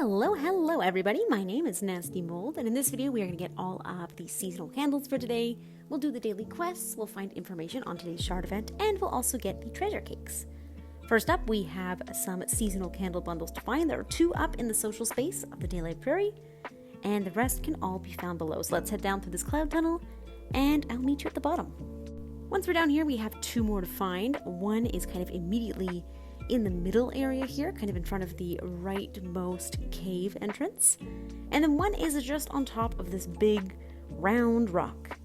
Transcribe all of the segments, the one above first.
Hello everybody, my name is nastymold, and in this video we are going to get all of the seasonal candles for today. We'll do the daily quests, we'll find information on today's shard event, and we'll also get the treasure cakes. First up, we have some seasonal candle bundles to find. There are 2 up in the social space of the Daylight Prairie, and the rest can all be found below. So let's head down through this cloud tunnel, and I'll meet you at the bottom. Once we're down here, we have 2 more to find. One is kind of immediately in the middle area here, kind of in front of the rightmost cave entrance. And then one is just on top of this big round rock.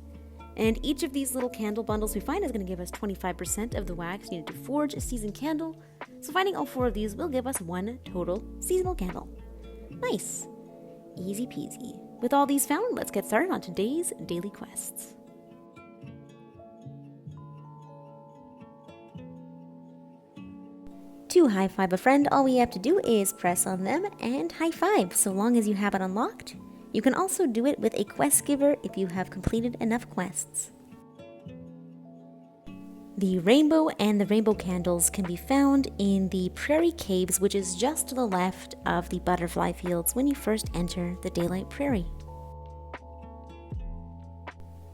And each of these little candle bundles we find is going to give us 25% of the wax needed to forge a seasoned candle. So finding all 4 of these will give us 1 total seasonal candle. Nice. Easy peasy. With all these found, let's get started on today's daily quests. To high five a friend, all we have to do is press on them and high five, so long as you have it unlocked. You can also do it with a quest giver if you have completed enough quests. The rainbow and the rainbow candles can be found in the Prairie Caves, which is just to the left of the butterfly fields when you first enter the Daylight Prairie.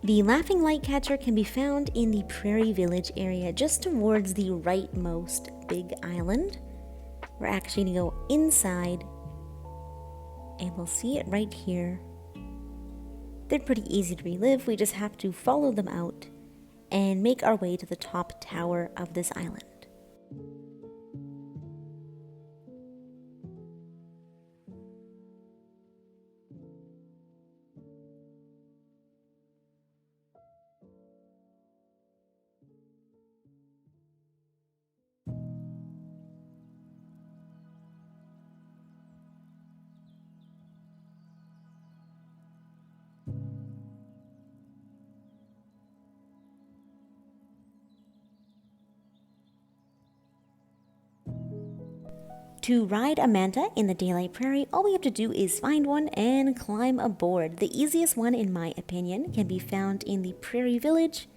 The laughing light catcher can be found in the Prairie Village area, just towards the rightmost big island. We're actually going to go inside, and we'll see it right here. They're pretty easy to relive. We just have to follow them out and make our way to the top tower of this island. To ride a manta in the Daylight Prairie, all we have to do is find one and climb aboard. The easiest one, in my opinion, can be found in the Prairie Village.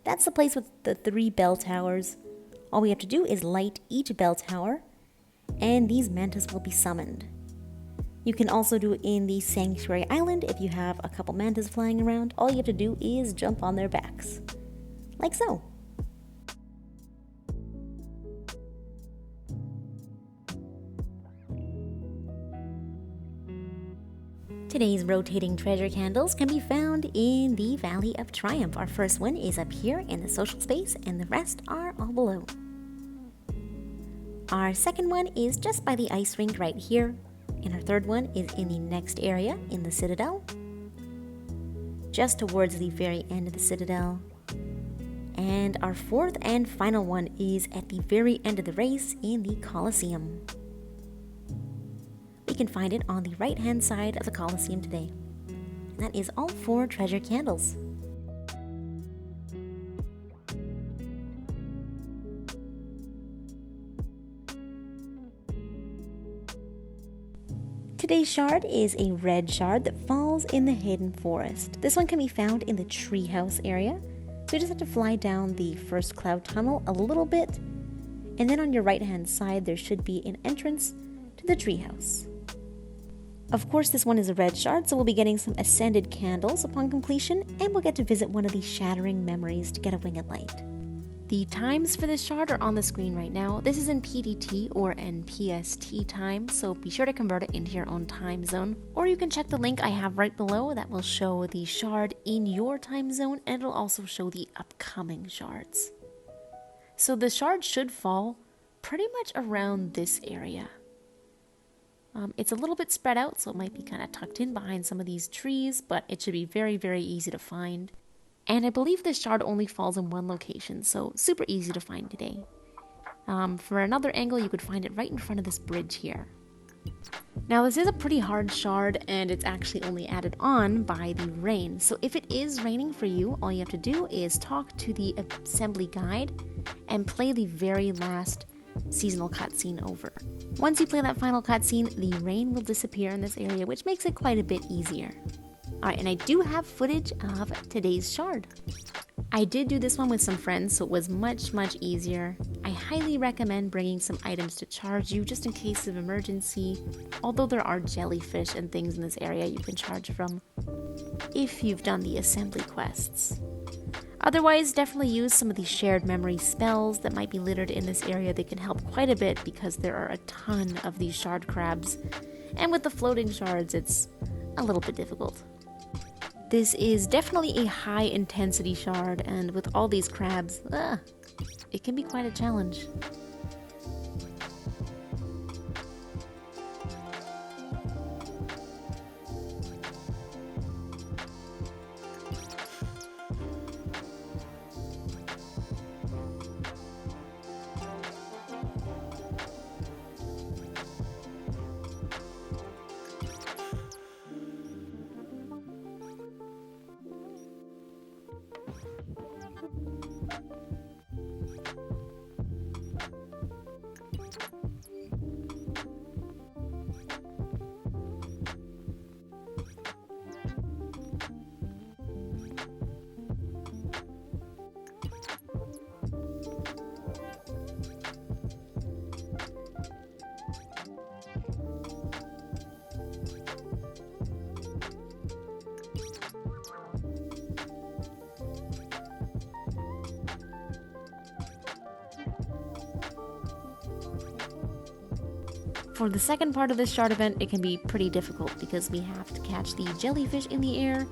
That's the place with the 3 bell towers. All we have to do is light each bell tower, and these mantas will be summoned. You can also do it in the Sanctuary Island if you have a couple mantas flying around. All you have to do is jump on their backs, like so. Today's rotating treasure candles can be found in the Valley of Triumph. Our first one is up here in the social space, and the rest are all below. Our second one is just by the ice rink right here, and our third one is in the next area in the Citadel, just towards the very end of the Citadel. And our fourth and final one is at the very end of the race in the Colosseum. You can find it on the right-hand side of the Colosseum today. And that is all 4 treasure candles. Today's shard is a red shard that falls in the hidden forest. This one can be found in the treehouse area. So you just have to fly down the first cloud tunnel a little bit, and then on your right-hand side there should be an entrance to the treehouse. Of course, this one is a red shard, so we'll be getting some ascended candles upon completion, and we'll get to visit one of these shattering memories to get a winged light. The times for this shard are on the screen right now. This is in PDT or in PST time, so be sure to convert it into your own time zone. Or you can check the link I have right below that will show the shard in your time zone, and it'll also show the upcoming shards. So the shard should fall pretty much around this area. It's a little bit spread out, so it might be kind of tucked in behind some of these trees, but it should be very, very easy to find. And I believe this shard only falls in one location, so super easy to find today. For another angle, you could find it right in front of this bridge here. Now, this is a pretty hard shard, and it's actually only added on by the rain. So if it is raining for you, all you have to do is talk to the assembly guide and play the very last seasonal cutscene over. Once you play that final cutscene, the rain will disappear in this area, which makes it quite a bit easier. Alright, and I do have footage of today's shard. I did do this one with some friends, so it was much easier. I highly recommend bringing some items to charge you just in case of emergency, although there are jellyfish and things in this area you can charge from if you've done the assembly quests. Otherwise, definitely use some of these shared memory spells that might be littered in this area. They can help quite a bit because there are a ton of these shard crabs, and with the floating shards, it's a little bit difficult. This is definitely a high intensity shard, and with all these crabs, it can be quite a challenge. For the second part of this shard event, it can be pretty difficult because we have to catch the jellyfish in the air,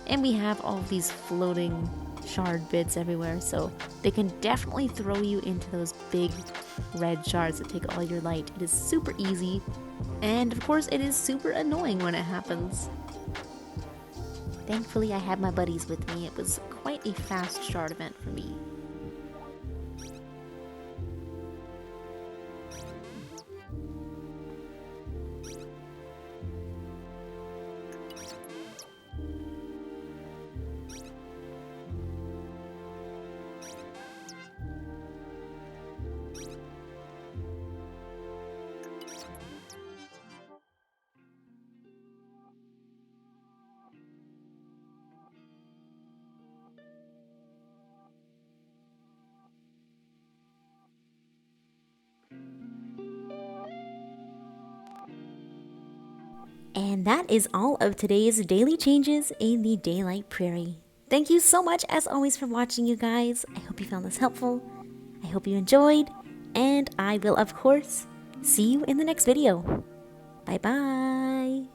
and we have all of these floating shard bits everywhere, so they can definitely throw you into those big red shards that take all your light. It is super easy, and of course it is super annoying when it happens. Thankfully I had my buddies with me. It was quite a fast shard event for me. And that is all of today's daily changes in the Daylight Prairie. Thank you so much as always for watching, you guys. I hope you found this helpful. I hope you enjoyed, and I will of course see you in the next video. Bye bye.